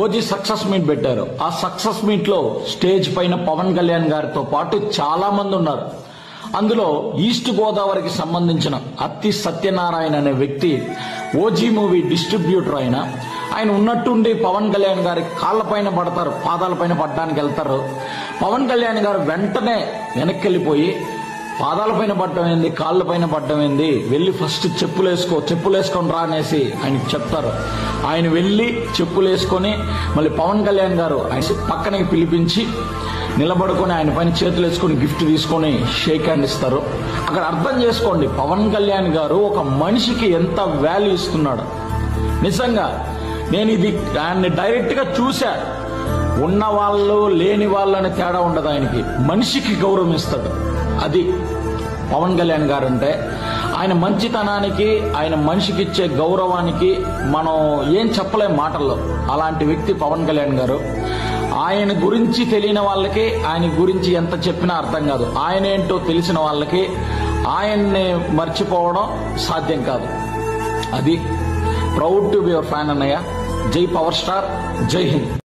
OG success meet పెట్టారు. ఆ success meet లో స్టేజ్ పైన పవన్ కళ్యాణ్ గారితో పాటు చాలా మంది ఉన్నారు. అందులో ఈస్ట్ గోదావరికి సంబంధించిన అత్తి సత్యనారాయణ అనే వ్యక్తి ఓజీ మూవీ డిస్ట్రిబ్యూటర్. ఆయన ఉన్నట్టుండి పవన్ కళ్యాణ్ గారి కాళ్లపైన పడతారు, పాదాలపైన పడడానికి వెళ్తారు. పవన్ కళ్యాణ్ గారు వెంటనే వెనక్కి వెళ్ళిపోయి పాదాలపైన పడ్డం ఏంది, కాళ్ళపైన పడ్డం ఏంది, వెళ్ళి ఫస్ట్ చెప్పులు వేసుకొని రా అనేసి ఆయనకి చెప్తారు. ఆయన వెళ్ళి చెప్పులు వేసుకొని మళ్ళీ పవన్ కళ్యాణ్ గారు ఆయన పక్కనకి పిలిపించి నిలబడుకొని ఆయన పైన చేతులు వేసుకొని గిఫ్ట్ తీసుకొని షేక్ హ్యాండ్ ఇస్తారు. అక్కడ అర్థం చేసుకోండి పవన్ కళ్యాణ్ గారు ఒక మనిషికి ఎంత వాల్యూ ఇస్తున్నాడు. నిజంగా నేను ఇది ఆయన్ని డైరెక్ట్ గా చూసా. ఉన్న వాళ్ళు లేని వాళ్ళని తేడా ఉండదు, ఆయనకి మనిషికి గౌరవం ఇస్తాడు. అది పవన్ కళ్యాణ్ గారు అంటే. ఆయన మంచితనానికి, ఆయన మనిషికి ఇచ్చే గౌరవానికి మనం ఏం చెప్పలేం మాటల్లో. అలాంటి వ్యక్తి పవన్ కళ్యాణ్ గారు. ఆయన గురించి తెలియని వాళ్ళకి ఆయన గురించి ఎంత చెప్పినా అర్థం కాదు. ఆయన ఏంటో తెలిసిన వాళ్ళకి ఆయన్ని మర్చిపోవడం సాధ్యం కాదు. అది proud to be your fan అన్నయ్య. జై పవర్ స్టార్, జై హింద్.